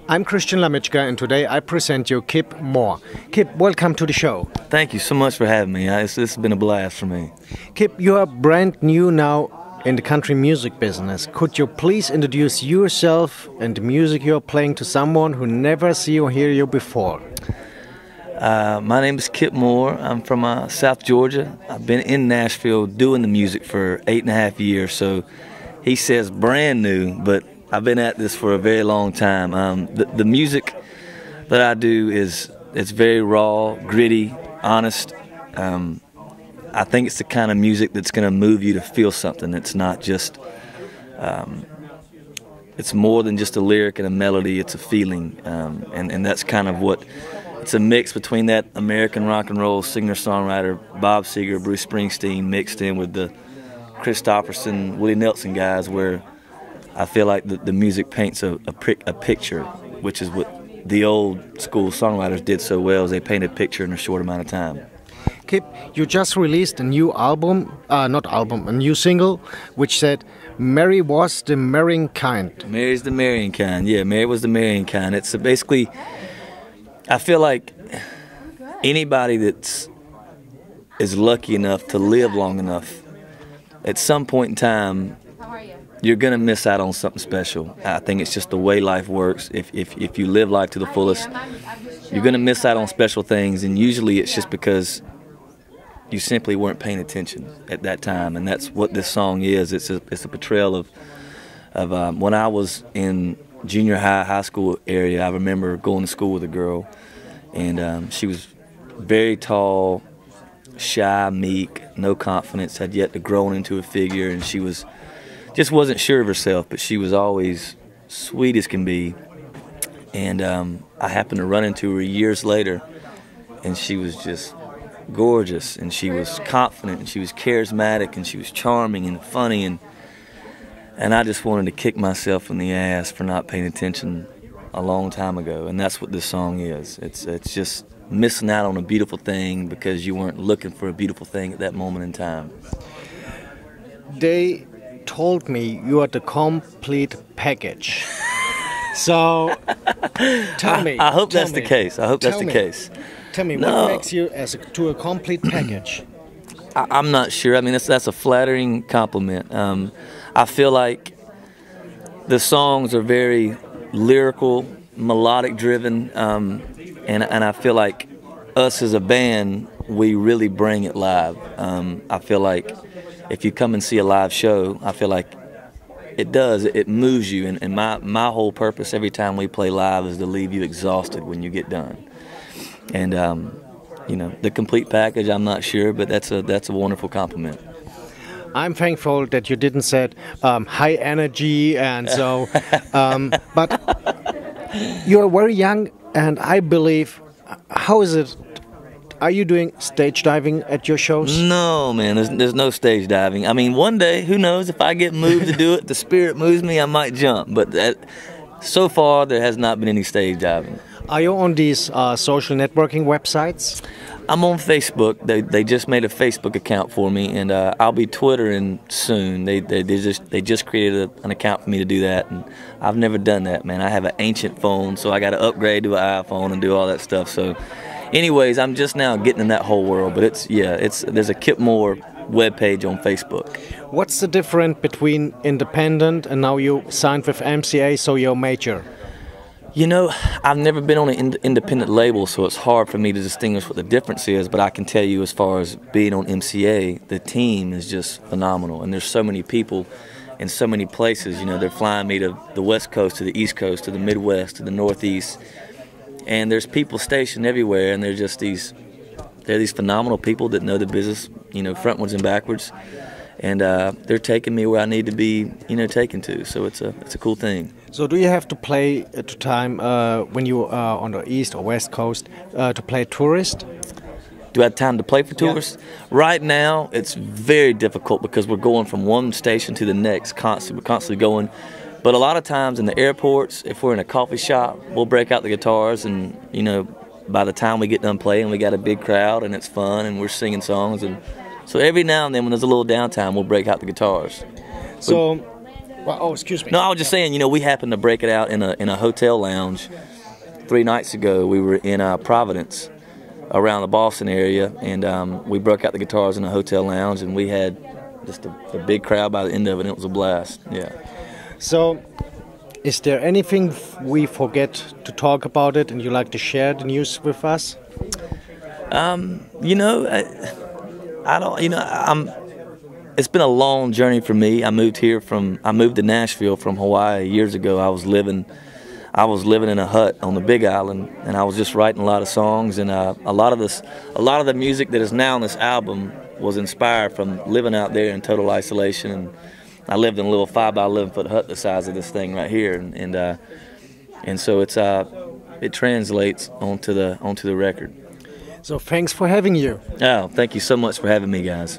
I'm Christian Lamichka, and today I present you Kip Moore. Kip, welcome to the show. Thank you so much for having me. This has been a blast for me. Kip, you are brand new now in the country music business. Could you please introduce yourself and the music you're playing to someone who never see or hear you before? My name is Kip Moore. I'm from South Georgia. I've been in Nashville doing the music for 8.5 years, so he says brand new, but I've been at this for a very long time. The music that I do it's very raw, gritty, honest. I think it's the kind of music that's going to move you to feel something. It's not just, it's more than just a lyric and a melody. It's a feeling, and that's kind of what. It's a mix between that American rock and roll singer-songwriter Bob Seger, Bruce Springsteen, mixed in with the Christopherson, Willie Nelson guys, where I feel like the music paints a picture, which is what the old school songwriters did so well, is they painted a picture in a short amount of time. Kip, you just released a new album, a new single, which said, Mary was the marrying kind. Mary's the marrying kind, yeah, Mary was the marrying kind. It's basically, I feel like anybody that is lucky enough to live long enough, at some point in time, you're going to miss out on something special. I think it's just the way life works. If you live life to the fullest, you're going to miss out on special things, and usually it's just because you simply weren't paying attention at that time, and that's what this song is. It's a portrayal of when I was in junior high school area. I remember going to school with a girl, and she was very tall, shy, meek, no confidence, had yet to grow into a figure, and she just wasn't sure of herself, but she was always sweet as can be. And I happened to run into her years later, and she was just gorgeous, and she was confident, and she was charismatic, and she was charming and funny, and I just wanted to kick myself in the ass for not paying attention a long time ago. And that's what this song is. It's just missing out on a beautiful thing because you weren't looking for a beautiful thing at that moment in time. They told me you are the complete package. So tell me. I hope that's the case. I hope that's the case. Tell me, what makes you to a complete package? I'm not sure. I mean, that's a flattering compliment. I feel like the songs are very lyrical, melodic driven, and I feel like us as a band, we really bring it live. I feel like if you come and see a live show, I feel like it moves you, and my whole purpose every time we play live is to leave you exhausted when you get done. And you know, the complete package, I'm not sure, but that's a wonderful compliment. I'm thankful that you didn't say high energy and so, but you're very young, and I believe, how is it? Are you doing stage diving at your shows? No, man, there's no stage diving. I mean, one day, who knows, if I get moved to do it, the spirit moves me, I might jump. But so far, there has not been any stage diving. Are you on these social networking websites? I'm on Facebook. They just made a Facebook account for me, and I'll be Twittering soon. They just created an account for me to do that, and I've never done that, man. I have an ancient phone, so I got to upgrade to an iPhone and do all that stuff. So, anyways, I'm just now getting in that whole world. But there's a Kip Moore webpage on Facebook. What's the difference between independent and now you signed with MCA, so you're major? You know, I've never been on an independent label, so it's hard for me to distinguish what the difference is, but I can tell you as far as being on MCA, the team is just phenomenal, and there's so many people in so many places. You know, they're flying me to the West Coast, to the East Coast, to the Midwest, to the Northeast, and there's people stationed everywhere, and they're these phenomenal people that know the business, you know, frontwards and backwards, and they're taking me where I need to be, you know, taken to, so it's a cool thing. So do you have to play at a time when you are on the East or West Coast to play tourist? Do I have time to play for tourists? Yeah. Right now, it's very difficult because we're going from one station to the next constantly. We're constantly going. But a lot of times in the airports, if we're in a coffee shop, we'll break out the guitars, and, you know, by the time we get done playing, we got a big crowd and it's fun and we're singing songs. And so every now and then when there's a little downtime, we'll break out the guitars. So Well, oh, excuse me. No, I was just saying, you know, we happened to break it out in a hotel lounge 3 nights ago. We were in Providence, around the Boston area, and we broke out the guitars in a hotel lounge, and we had just a big crowd by the end of it, and it was a blast. Yeah. So, is there anything we forget to talk about it, and you like to share the news with us? You know, I don't. You know, it's been a long journey for me. I moved to Nashville from Hawaii years ago. I was living in a hut on the Big Island, and I was just writing a lot of songs. And a lot of the music that is now on this album was inspired from living out there in total isolation. And I lived in a little 5 by 11 foot hut the size of this thing right here, and so it translates onto the record. So thanks for having you. Oh, thank you so much for having me, guys.